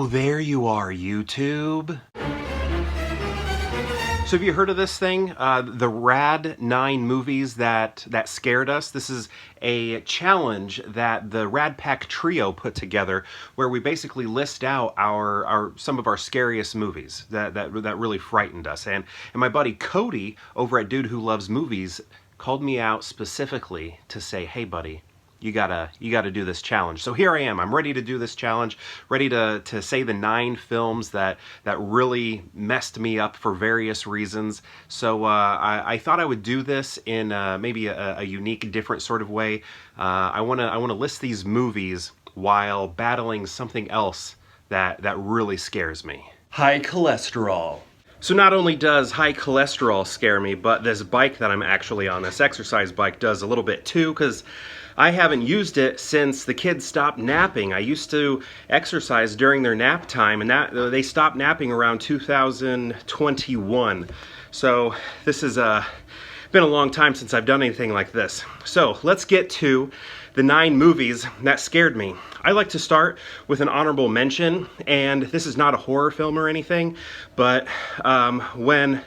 Oh, there you are, YouTube. So have you heard of this thing? The RAD 9 movies that scared us? This is a challenge that the RAD Pack Trio put together where we basically list out some of our scariest movies that really frightened us. And my buddy Cody over at Dude Who Loves Movies called me out specifically to say, hey buddy, you gotta do this challenge. So here I am. I'm ready to do this challenge, ready to say the 9 films that really messed me up for various reasons. So I thought I would do this in maybe a unique, different sort of way. I wanna list these movies while battling something else that really scares me. High cholesterol. So not only does high cholesterol scare me, but this bike that I'm actually on, this exercise bike, does a little bit too, because I haven't used it since the kids stopped napping. I used to exercise during their nap time, and they stopped napping around 2021. So this has been a long time since I've done anything like this. So let's get to the 9 movies that scared me. I like to start with an honorable mention, and this is not a horror film or anything, but when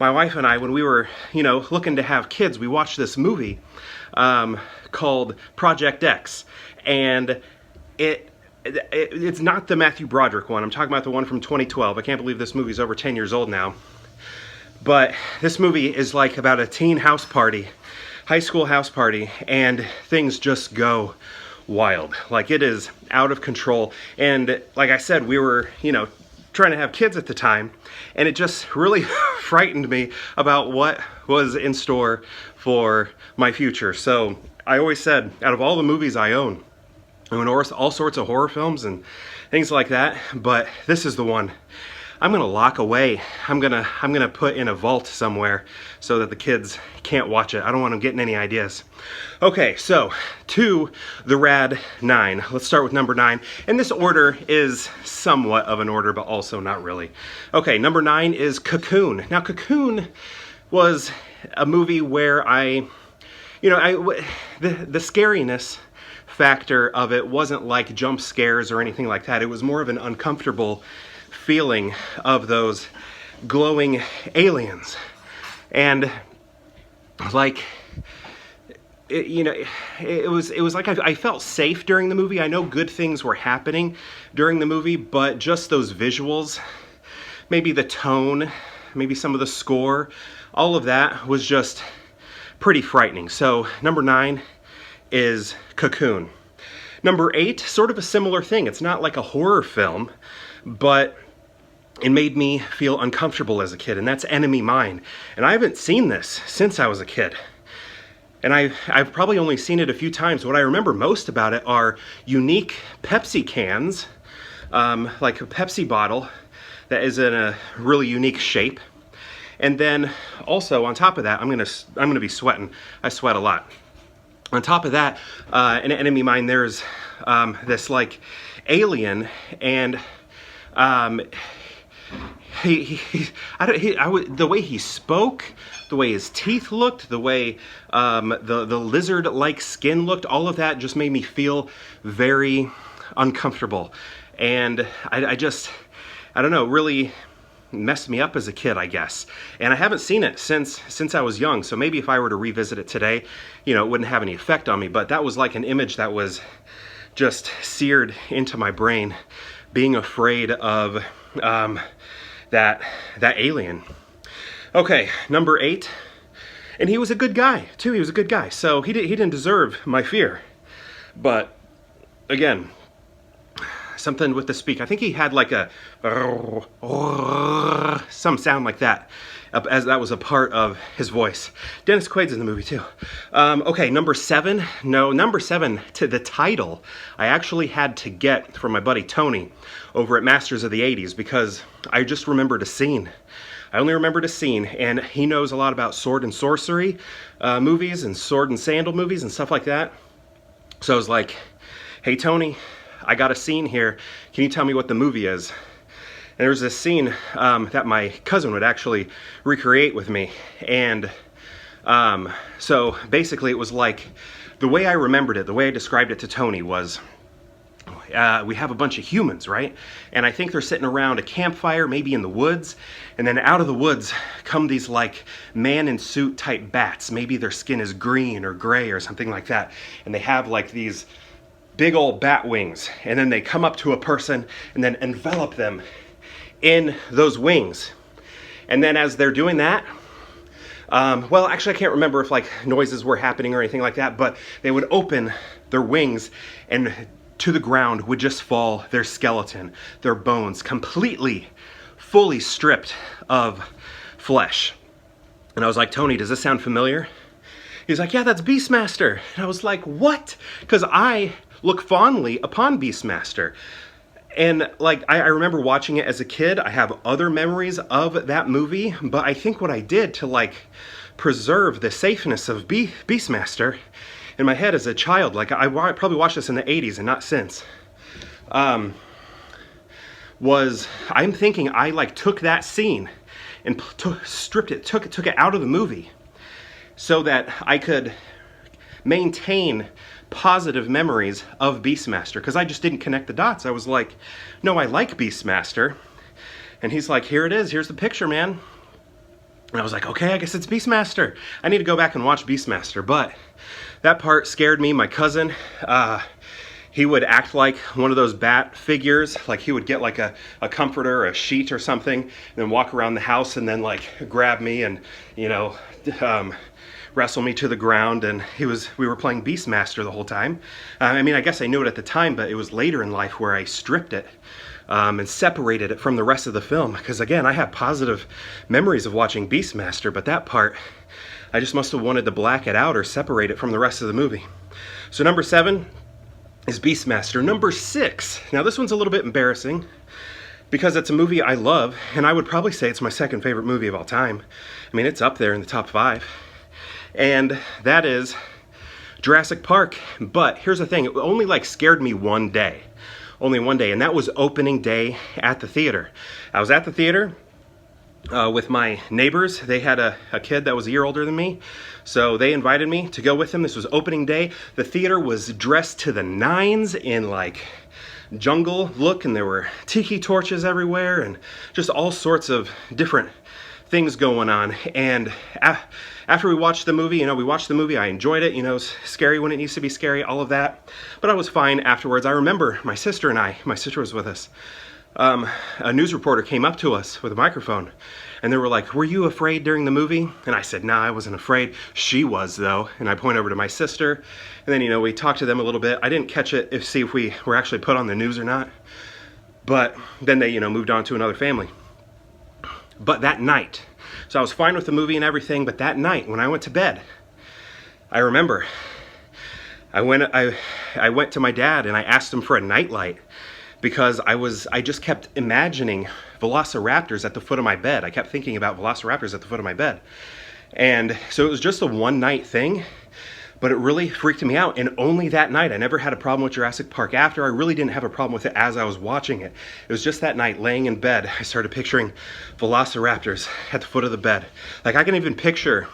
my wife and I, when we were, looking to have kids, we watched this movie called Project X, and it's not the Matthew Broderick one. I'm talking about the one from 2012. I can't believe this movie's over 10 years old now. But this movie is like about a teen house party, high school house party, and things just go wild. Like, it is out of control. And like I said, we were, trying to have kids at the time, and it just really frightened me about what was in store for my future. So I always said, out of all the movies I own all sorts of horror films and things like that, but this is the one I'm gonna lock away. I'm gonna put in a vault somewhere so that the kids can't watch it. I don't want them getting any ideas. Okay, so to the RAD 9. Let's start with number 9. And this order is somewhat of an order, but also not really. Okay, number 9 is Cocoon. Now, Cocoon was a movie where the scariness factor of it wasn't like jump scares or anything like that. It was more of an uncomfortable feeling of those glowing aliens. And like, it was like I felt safe during the movie. I know good things were happening during the movie, but just those visuals, maybe the tone, maybe some of the score, all of that was just pretty frightening. So number 9 is Cocoon. Number 8, sort of a similar thing. It's not like a horror film, but it made me feel uncomfortable as a kid, and that's Enemy Mine. And I haven't seen this since I was a kid. And I've probably only seen it a few times. What I remember most about it are unique Pepsi cans, like a Pepsi bottle that is in a really unique shape. And then also on top of that, I'm gonna be sweating. I sweat a lot. On top of that, in Enemy Mine, there's this like alien, and the way he spoke, the way his teeth looked, the way the lizard-like skin looked, all of that just made me feel very uncomfortable. And I don't know, really messed me up as a kid, I guess. And I haven't seen it since I was young, so maybe if I were to revisit it today, it wouldn't have any effect on me. But that was like an image that was just seared into my brain, being afraid of that alien. Okay, number 8, and he was a good guy too. He was a good guy, so he didn't deserve my fear. But again, something with the speak. I think he had like a some sound like that, as that was a part of his voice. Dennis Quaid's in the movie too. Okay, number 7. No, number 7, to the title, I actually had to get from my buddy Tony over at Masters of the 80s, because I just remembered a scene. I only remembered a scene, and he knows a lot about sword and sorcery movies and sword and sandal movies and stuff like that. So I was like, hey Tony, I got a scene here. Can you tell me what the movie is? And there was this scene that my cousin would actually recreate with me. And so basically it was like, the way I remembered it, the way I described it to Tony was, we have a bunch of humans, right? And I think they're sitting around a campfire, maybe in the woods, and then out of the woods come these like man-in-suit type bats. Maybe their skin is green or gray or something like that, and they have like these big old bat wings, and then they come up to a person and then envelop them in those wings. And then as they're doing that, well, actually I can't remember if like noises were happening or anything like that, but they would open their wings and to the ground would just fall their skeleton, their bones, completely, fully stripped of flesh. And I was like, Tony, does this sound familiar? He's like, yeah, that's Beastmaster. And I was like, what? Because I look fondly upon Beastmaster. And like, I remember watching it as a kid. I have other memories of that movie, but I think what I did to like preserve the safeness of Beastmaster in my head as a child, like I probably watched this in the 80s and not since, was I'm thinking I like took that scene and stripped it, took it out of the movie so that I could maintain positive memories of Beastmaster, because I just didn't connect the dots. I was like, no, I like Beastmaster. And he's like, here it is, here's the picture, man. And I was like, okay, I guess it's Beastmaster. I need to go back and watch Beastmaster. But that part scared me. My cousin, he would act like one of those bat figures. Like he would get like a comforter, a sheet or something, and then walk around the house and then like grab me and, you know, wrestle me to the ground. And we were playing Beastmaster the whole time. I mean, I guess I knew it at the time, but it was later in life where I stripped it and separated it from the rest of the film. Because again, I have positive memories of watching Beastmaster, but that part, I just must have wanted to black it out or separate it from the rest of the movie. So number 7 is Beastmaster. Number 6, now this one's a little bit embarrassing because it's a movie I love, and I would probably say it's my second favorite movie of all time. I mean, it's up there in the top 5. And that is Jurassic Park. But here's the thing, it only like scared me one day. Only one day, and that was opening day at the theater. I was at the theater with my neighbors. They had a kid that was a year older than me, so they invited me to go with them. This was opening day. The theater was dressed to the nines in like jungle look, and there were tiki torches everywhere and just all sorts of different things going on. And after we watched the movie, I enjoyed it, it's scary when it needs to be scary, all of that, but I was fine afterwards. I remember my sister was with us. A news reporter came up to us with a microphone, and they were like, were you afraid during the movie? And I said, nah, I wasn't afraid. She was, though. And I point over to my sister, and then, we talked to them a little bit. I didn't catch it see if we were actually put on the news or not, but then they, moved on to another family. But that night, so I was fine with the movie and everything, but that night when I went to bed, I remember I went to my dad and I asked him for a nightlight, because I just kept imagining velociraptors at the foot of my bed. I kept thinking about velociraptors at the foot of my bed. And so it was just a one night thing, but it really freaked me out. And only that night. I never had a problem with Jurassic Park after. I really didn't have a problem with it as I was watching it. It was just that night, laying in bed, I started picturing velociraptors at the foot of the bed. Like, I can even picture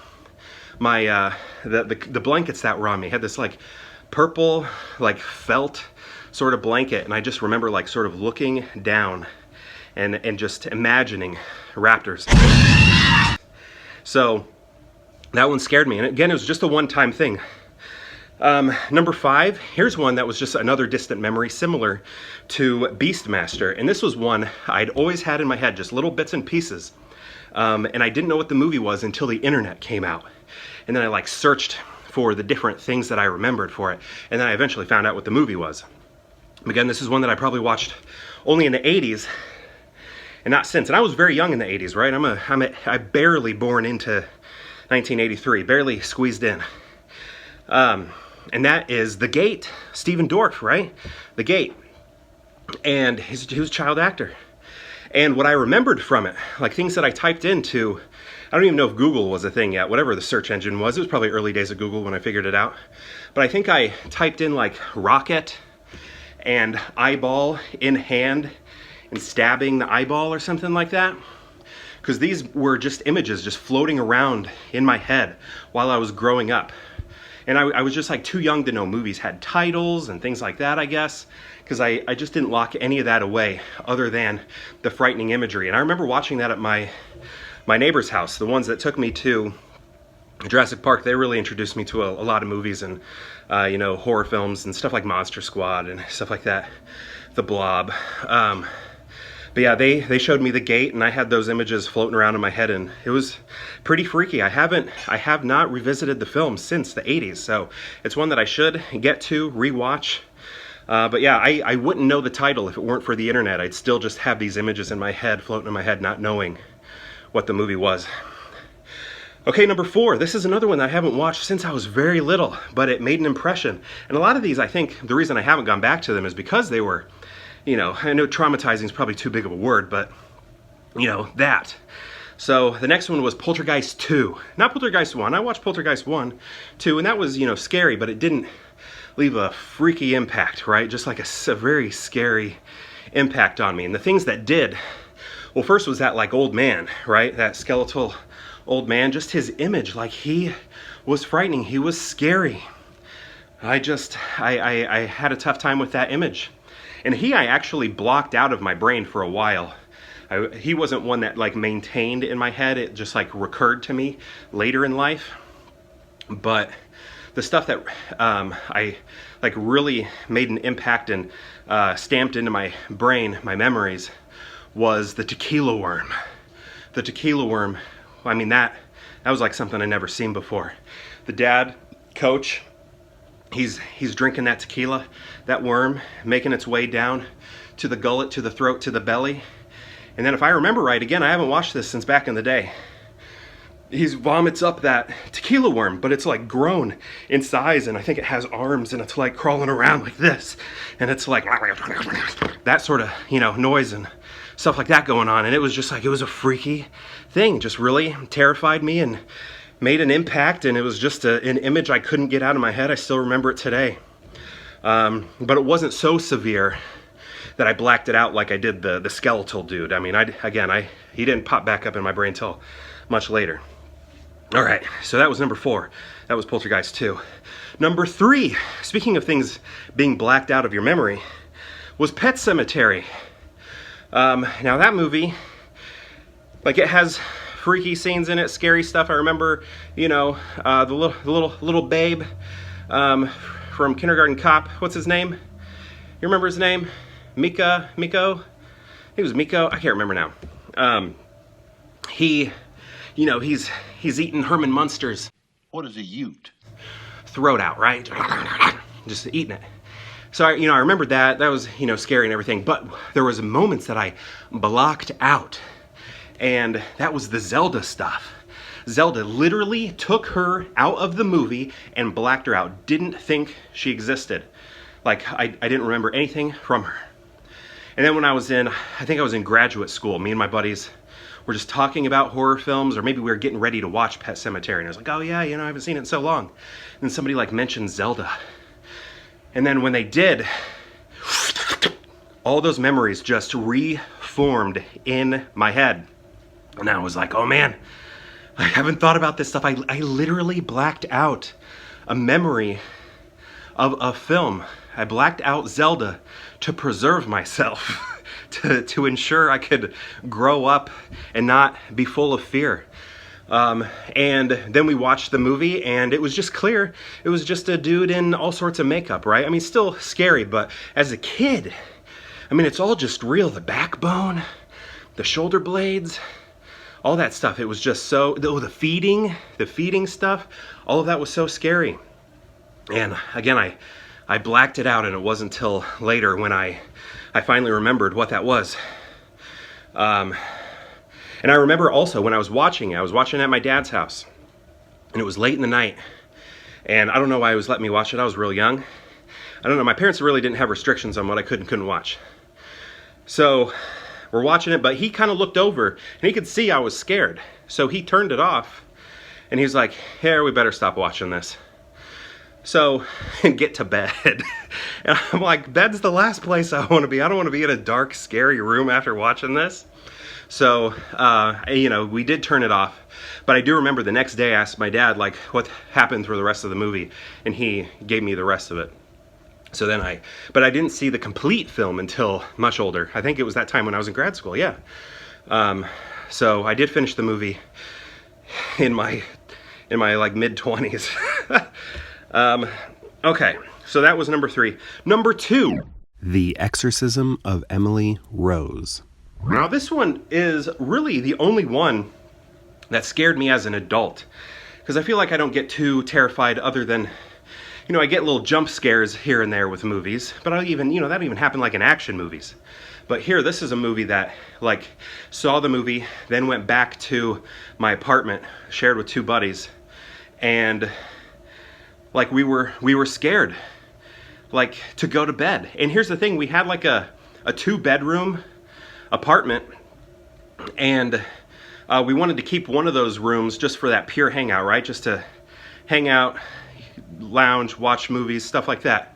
my the blankets that were on me. Had this like purple, like felt sort of blanket, and I just remember like sort of looking down and just imagining raptors. So that one scared me, and again, it was just a one-time thing. Number 5, here's one that was just another distant memory similar to Beastmaster, and this was one I'd always had in my head, just little bits and pieces, and I didn't know what the movie was until the internet came out, and then I like searched for the different things that I remembered for it, and then I eventually found out what the movie was. Again, this is one that I probably watched only in the 80s and not since. And I was very young in the 80s, right? I barely born into 1983, barely squeezed in. And that is The Gate, Stephen Dorff, right? The Gate. And he was a child actor. And what I remembered from it, like things that I typed into, I don't even know if Google was a thing yet, whatever the search engine was. It was probably early days of Google when I figured it out. But I think I typed in like rocket and eyeball in hand and stabbing the eyeball or something like that, because these were just images just floating around in my head while I was growing up. And I was just like too young to know movies had titles and things like that, I guess, because I just didn't lock any of that away other than the frightening imagery. And I remember watching that at my neighbor's house, the ones that took me to Jurassic Park. They really introduced me to a lot of movies and you know, horror films and stuff like Monster Squad and stuff like that, The Blob. But yeah, they showed me the gate, and I had those images floating around in my head, and it was pretty freaky. I have not revisited the film since the 80s, so it's one that I should get to rewatch. But yeah, I wouldn't know the title if it weren't for the internet. I'd still just have these images in my head, floating in my head, not knowing what the movie was. Okay, number 4. This is another one that I haven't watched since I was very little, but it made an impression. And a lot of these, I think, the reason I haven't gone back to them is because they were, you know, I know traumatizing is probably too big of a word, but, you know, that. So the next one was Poltergeist 2. Not Poltergeist 1. I watched Poltergeist 1, 2, and that was, you know, scary, but it didn't leave a freaky impact, right? Just like a very scary impact on me. And the things that did, well, first was that, like, old man, right? That skeletal old man, just his image, like, he was frightening. He was scary. I had a tough time with that image. And I actually blocked out of my brain for a while. He wasn't one that, like, maintained in my head. It just, like, recurred to me later in life. But the stuff that I, like, really made an impact and stamped into my brain, my memories, was the tequila worm. The tequila worm, I mean, that was like something I'd never seen before. The dad, Coach, he's drinking that tequila, that worm, making its way down to the gullet, to the throat, to the belly. And then if I remember right, again, I haven't watched this since back in the day, he vomits up that tequila worm, but it's like grown in size, and I think it has arms, and it's like crawling around like this, and it's like that sort of, you know, noise and stuff like that going on. And it was just like, it was a freaky thing, just really terrified me and made an impact. And it was just an image I couldn't get out of my head. I still remember it today. But it wasn't so severe that I blacked it out like I did the skeletal dude. I mean, he didn't pop back up in my brain until much later. All right, so that was number 4. That was Poltergeist 2. Number 3, speaking of things being blacked out of your memory, was Pet Sematary. Now that movie, like, it has freaky scenes in it, scary stuff. I remember, you know, the little babe from Kindergarten Cop. What's his name? You remember his name? Miko? He was Miko. I can't remember now. You know, he's eating Herman Munster's. What is a ute? Throat out, right? Just eating it. So, I remember that. That was, you know, scary and everything. But there was moments that I blocked out. And that was the Zelda stuff. Zelda literally took her out of the movie and blacked her out. Didn't think she existed. Like, I didn't remember anything from her. And then when I think I was in graduate school, me and my buddies were just talking about horror films, or maybe we were getting ready to watch Pet Sematary. And I was like, oh yeah, you know, I haven't seen it in so long. And somebody, like, mentioned Zelda. And then when they did, all those memories just reformed in my head. And I was like, oh man, I haven't thought about this stuff. I literally blacked out a memory of a film. I blacked out Zelda to preserve myself, to ensure I could grow up and not be full of fear. And then we watched the movie, and it was just clear. It was just a dude in all sorts of makeup, right? I mean, still scary, but as a kid, I mean, it's all just real. The backbone, the shoulder blades, all that stuff. It was just so, the feeding stuff, all of that was so scary. And again, I blacked it out, and it wasn't until later when I finally remembered what that was. And I remember also when I was watching at my dad's house, and it was late in the night, and I don't know why he was letting me watch it. I was real young. I don't know, my parents really didn't have restrictions on what I could and couldn't watch. So we're watching it, but he kind of looked over, and he could see I was scared. So he turned it off, and he was like, here, we better stop watching this. So, get to bed. And I'm like, bed's the last place I want to be. I don't want to be in a dark, scary room after watching this. So, you know, we did turn it off. But I do remember the next day I asked my dad, like, what happened through the rest of the movie, and he gave me the rest of it. So then but I didn't see the complete film until much older. I think it was that time when I was in grad school, yeah. So I did finish the movie in my like mid-20s. Okay, so that was number 3. Number 2, The Exorcism of Emily Rose. Now this one is really the only one that scared me as an adult, because I feel like I don't get too terrified other than, I get little jump scares here and there with movies, but that even happen like in action movies. But here, this is a movie that, like, saw the movie, then went back to my apartment, shared with 2 buddies, and, like, we were scared, like, to go to bed. And here's the thing, we had, like, a 2-bedroom apartment, and we wanted to keep one of those rooms just for that pure hangout, right? Just to hang out, lounge, watch movies, stuff like that.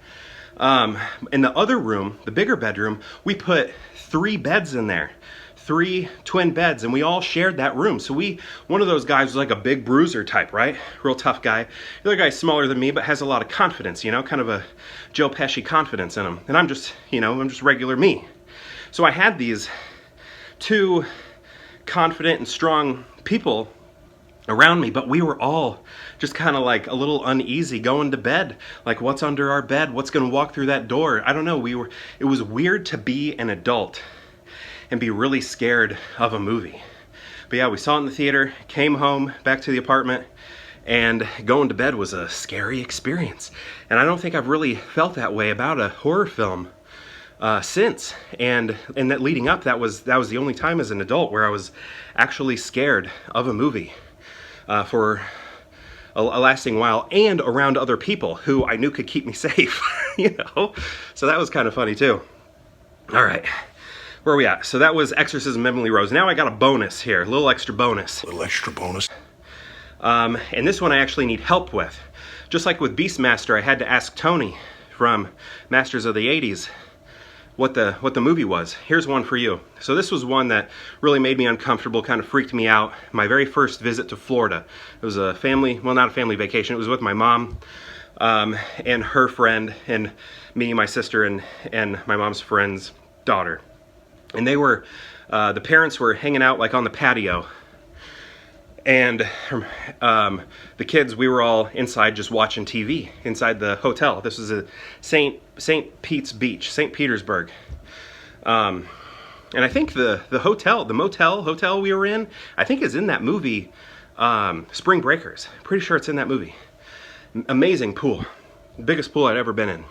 In the other room, the bigger bedroom, we put 3 beds in there, 3 twin beds, and we all shared that room. So one of those guys was like a big bruiser type, right? Real tough guy. The other guy's smaller than me, but has a lot of confidence, kind of a Joe Pesci confidence in him. And I'm just regular me. So I had these 2 confident and strong people around me, but we were all just kind of like a little uneasy going to bed. Like, what's under our bed? What's going to walk through that door? I don't know. It was weird to be an adult and be really scared of a movie. But yeah, we saw it in the theater, came home, back to the apartment, and going to bed was a scary experience. And I don't think I've really felt that way about a horror film since. And that leading up, that was the only time as an adult where I was actually scared of a movie. For a lasting while, and around other people who I knew could keep me safe, So that was kind of funny too. All right, where are we at? So that was Exorcism of Emily Rose. Now I got a bonus here, a little extra bonus. And this one I actually need help with. Just like with Beastmaster, I had to ask Tony from Masters of the 80s what the movie was. Here's one for you. So this was one that really made me uncomfortable, kind of freaked me out. My very first visit to Florida. It was a family, well, not a family vacation. It was with my mom and her friend, and me, my sister, and my mom's friend's daughter. And they were, the parents were hanging out like on the patio. And the kids, we were all inside just watching TV inside the hotel. This was a St. Pete's Beach, St. Petersburg. And I think the motel we were in, I think is in that movie, Spring Breakers. Pretty sure it's in that movie. Amazing pool. Biggest pool I'd ever been in.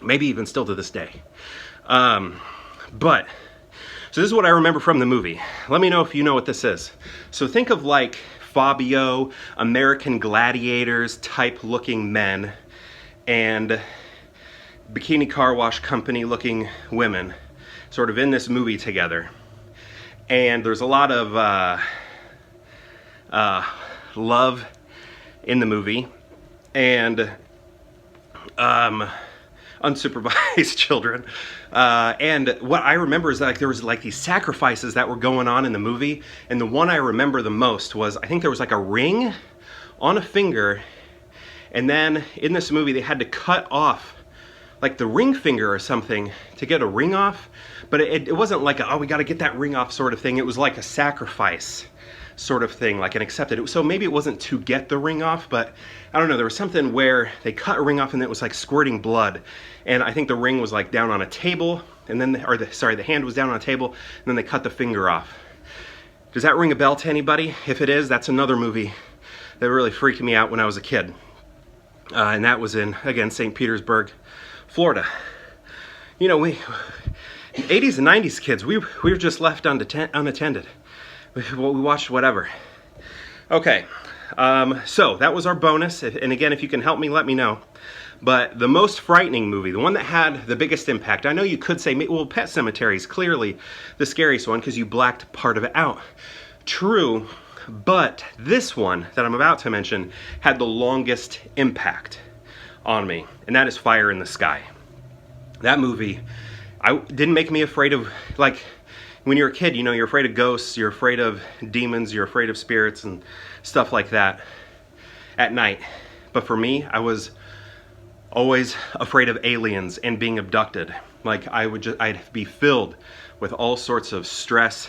Maybe even still to this day. So this is what I remember from the movie. Let me know if you know what this is. So think of like Fabio, American Gladiators type looking men, and Bikini Car Wash Company looking women, sort of in this movie together. And there's a lot of love in the movie, and unsupervised children. And what I remember is that like, there was like these sacrifices that were going on in the movie, and the one I remember the most was, I think there was like a ring on a finger, and then in this movie they had to cut off like the ring finger or something to get a ring off, but it wasn't like a, oh, we got to get that ring off sort of thing. It was like a sacrifice sort of thing, like an accepted. So maybe it wasn't to get the ring off, but I don't know, there was something where they cut a ring off and it was like squirting blood, and I think the ring was like down on a table, and then the hand was down on a table, and then they cut the finger off. Does that ring a bell to anybody? If it is, that's another movie that really freaked me out when I was a kid, and that was in, again, St. Petersburg, Florida. You know, we 80s and 90s kids, we were just left unattended. We watched whatever. Okay, so that was our bonus, and again, if you can help me, let me know. But the most frightening movie, the one that had the biggest impact, I know you could say, well, Pet Sematary is clearly the scariest one because you blacked part of it out. True, but this one that I'm about to mention had the longest impact on me, and that is Fire in the Sky. That movie didn't make me afraid of, like, when you're a kid, you know, you're afraid of ghosts, you're afraid of demons, you're afraid of spirits and stuff like that at night. But for me, I was always afraid of aliens and being abducted. Like I'd be filled with all sorts of stress,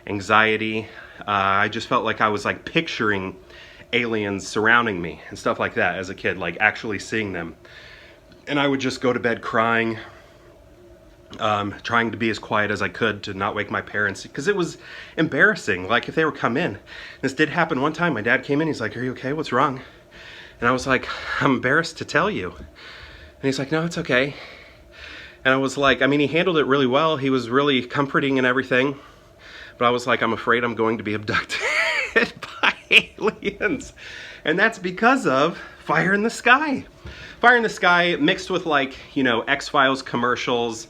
anxiety. I just felt like I was like picturing aliens surrounding me and stuff like that as a kid, like actually seeing them. And I would just go to bed crying, trying to be as quiet as I could to not wake my parents, because it was embarrassing. Like if they were come in, this did happen one time. My dad came in, he's like, "Are you okay? What's wrong?" And I was like, "I'm embarrassed to tell you." And he's like, "No, it's okay." And I was like, I mean, he handled it really well. He was really comforting and everything. But I was like, "I'm afraid I'm going to be abducted by aliens." And that's because of Fire in the Sky. Fire in the Sky mixed with like, you know, X-Files commercials,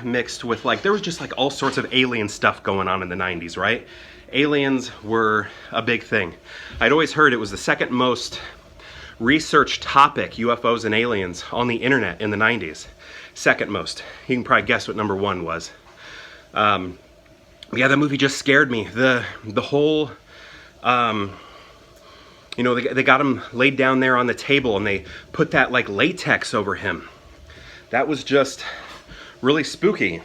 mixed with like, there was just like all sorts of alien stuff going on in the 90s, right? Aliens were a big thing. I'd always heard it was the second most researched topic, UFOs and aliens, on the internet in the 90s. Second most. You can probably guess what number one was. Yeah, that movie just scared me. The whole, you know, they got him laid down there on the table and they put that like latex over him. That was just really spooky.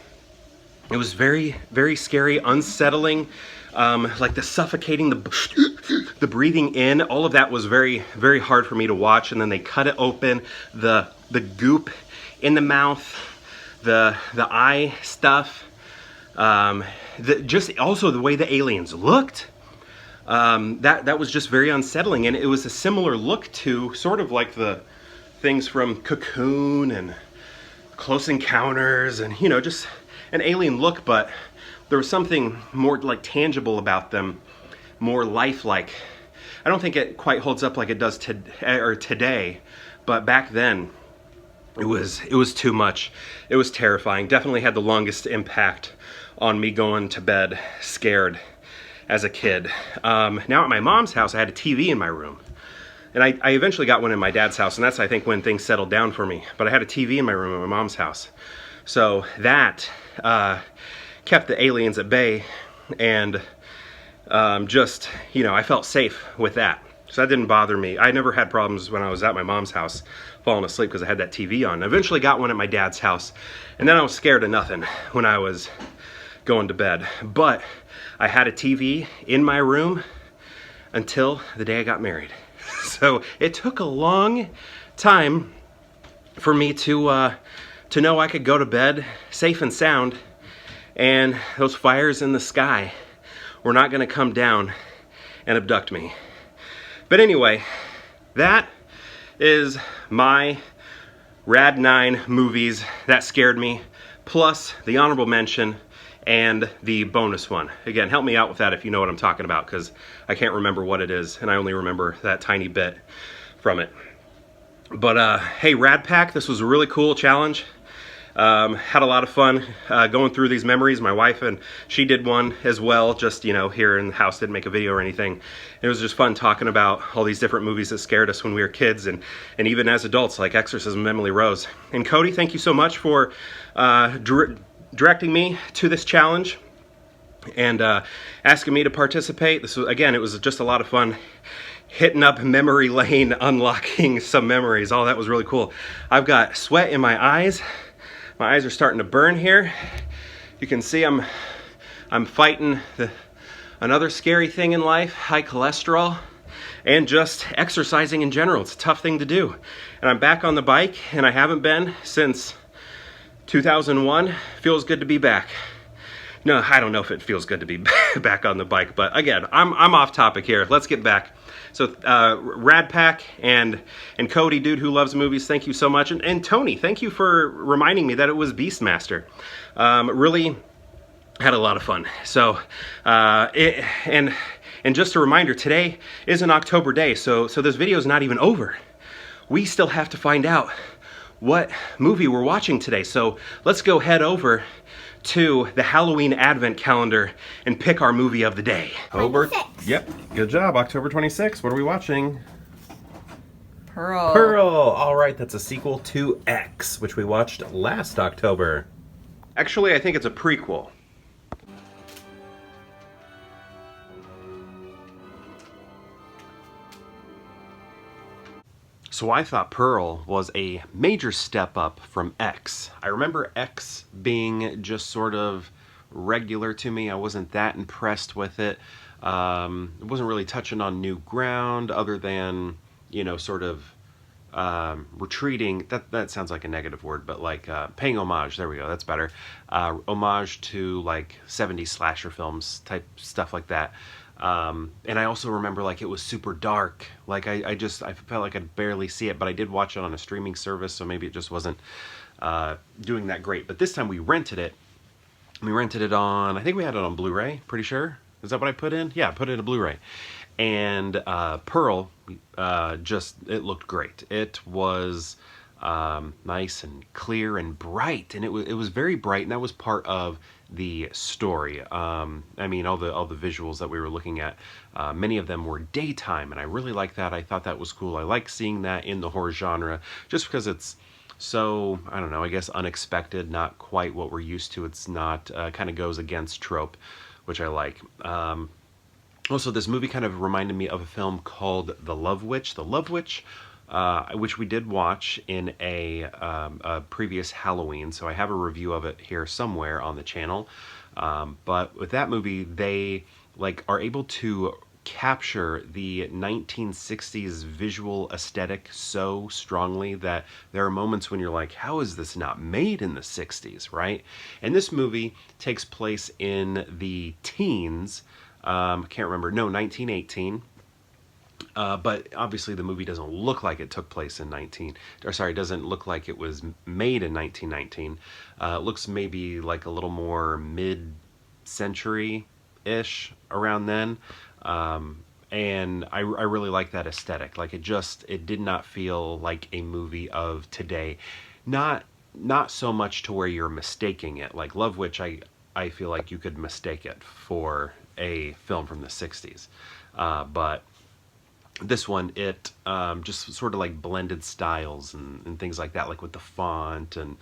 It was very, very scary, unsettling, like the suffocating, the breathing in, all of that was very, very hard for me to watch. And then they cut it open, the goop in the mouth, the eye stuff, just also the way the aliens looked. That was just very unsettling, and it was a similar look to sort of like the things from Cocoon and Close Encounters, and you know, just an alien look, but there was something more like tangible about them, more lifelike. I don't think it quite holds up like it does today, but back then it was too much. It was terrifying. Definitely had the longest impact on me going to bed scared as a kid. Now at my mom's house, I had a TV in my room. And I eventually got one in my dad's house, and that's, I think, when things settled down for me. But I had a TV in my room at my mom's house. So that kept the aliens at bay, and just, you know, I felt safe with that. So that didn't bother me. I never had problems when I was at my mom's house falling asleep because I had that TV on. I eventually got one at my dad's house, and then I was scared of nothing when I was going to bed. But I had a TV in my room until the day I got married. So it took a long time for me to know I could go to bed safe and sound, and those fires in the sky were not going to come down and abduct me. But anyway, that is my RAD 9 movies that scared me, plus the honorable mention and the bonus one. Again, help me out with that if you know what I'm talking about, because I can't remember what it is, and I only remember that tiny bit from it. But hey, Rad Pack, this was a really cool challenge. Had a lot of fun going through these memories. My wife, and she did one as well, just, you know, here in the house, didn't make a video or anything. It was just fun talking about all these different movies that scared us when we were kids, and even as adults, like Exorcism and Emily Rose. And Cody, thank you so much for directing me to this challenge and asking me to participate. This was, again, it was just a lot of fun hitting up memory lane, unlocking some memories. Oh, that was really cool. I've got sweat in my eyes. My eyes are starting to burn here. You can see I'm fighting another scary thing in life, high cholesterol, and just exercising in general. It's a tough thing to do. And I'm back on the bike, and I haven't been since 2001. Feels good to be back. No, I don't know if it feels good to be back on the bike, but again, I'm off topic here. Let's get back. So Rad Pack and Cody, dude who loves movies, thank you so much. And Tony, thank you for reminding me that it was Beastmaster. Really had a lot of fun. So and just a reminder, today is an October day, so this video is not even over. We still have to find out what movie we're watching today. So let's go head over to the Halloween Advent calendar and pick our movie of the day. Yep, good job. October 26th. What are we watching? Pearl. Pearl. All right, that's a sequel to X, which we watched last October. Actually, I think it's a prequel. So I thought Pearl was a major step up from X. I remember X being just sort of regular to me. I wasn't that impressed with it. It wasn't really touching on new ground other than, sort of retreating. That sounds like a negative word, but like paying homage. There we go. That's better. Homage to like 70s slasher films type stuff like that. And I also remember like it was super dark. Like I felt like I'd barely see it, but I did watch it on a streaming service, so maybe it just wasn't doing that great. But this time we rented it. We rented it on, I think we had it on Blu-ray, pretty sure. Is that what I put in? Yeah, I put in a Blu-ray. And Pearl, it looked great. It was nice and clear and bright, and it was very bright, and that was part of the story. I mean, all the visuals that we were looking at, many of them were daytime, and I really liked that. I thought that was cool. I like seeing that in the horror genre, just because it's so, I don't know, I guess unexpected, not quite what we're used to. It's not, kind of goes against trope, which I like. Also, this movie kind of reminded me of a film called The Love Witch. The Love Witch, which we did watch in a previous Halloween, so I have a review of it here somewhere on the channel. But with that movie, they like are able to capture the 1960s visual aesthetic so strongly that there are moments when you're like, how is this not made in the 60s, right? And this movie takes place in the teens. I can't remember. No, 1918. But obviously the movie doesn't look like it took place in it doesn't look like it was made in 1919. It looks maybe like a little more mid-century-ish around then. And I really like that aesthetic. Like it did not feel like a movie of today. Not so much to where you're mistaking it. Like Love Witch, I feel like you could mistake it for a film from the 60s. But this one, it just sort of like blended styles and things like that, like with the font and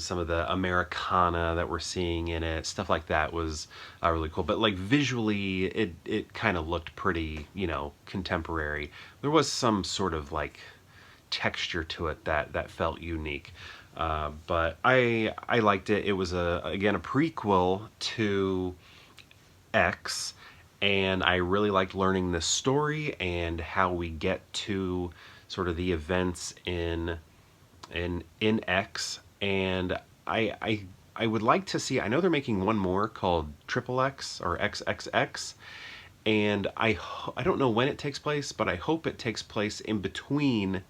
some of the Americana that we're seeing in it, stuff like that was really cool. But like visually, it kind of looked pretty, contemporary. There was some sort of like texture to it that felt unique. But I liked it. It was again a prequel to X, and I really liked learning the story and how we get to sort of the events in X. And I would like to see. I know they're making one more called Triple X or XXX, and I don't know when it takes place, but I hope it takes place in between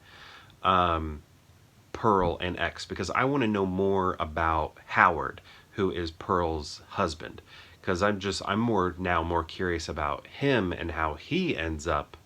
Pearl and X, because I want to know more about Howard, who is Pearl's husband. Because I'm more curious about him and how he ends up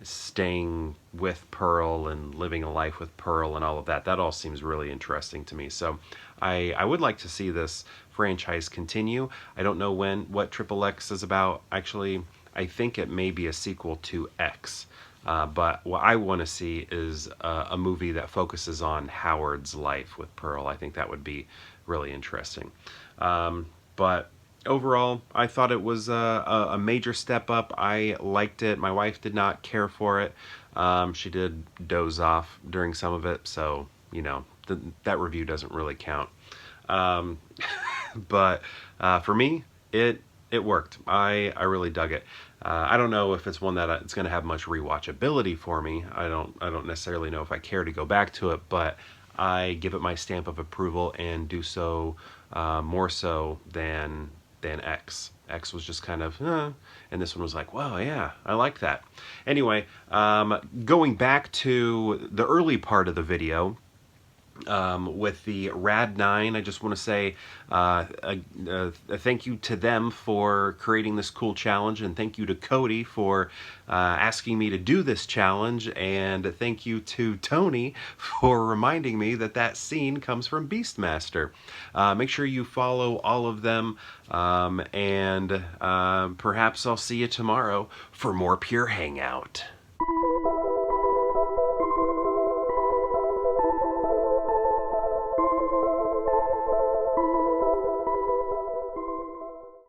staying with Pearl and living a life with Pearl and all of that. That all seems really interesting to me. So I would like to see this franchise continue. I don't know what Triple X is about. Actually, I think it may be a sequel to X. But what I want to see is a movie that focuses on Howard's life with Pearl. I think that would be really interesting. But overall, I thought it was a major step up. I liked it. My wife did not care for it. She did doze off during some of it, so, that review doesn't really count. But for me, it worked. I really dug it. I don't know if it's one that it's going to have much rewatchability for me. I don't necessarily know if I care to go back to it, but I give it my stamp of approval and do so more so than X. X was just kind of, and this one was like, wow, yeah, I like that. Anyway, going back to the early part of the video, with the RAD 9, I just want to say a thank you to them for creating this cool challenge, and thank you to CODY for asking me to do this challenge, and thank you to Tony for reminding me that scene comes from Beastmaster. Make sure you follow all of them, and perhaps I'll see you tomorrow for more Pure Hangout.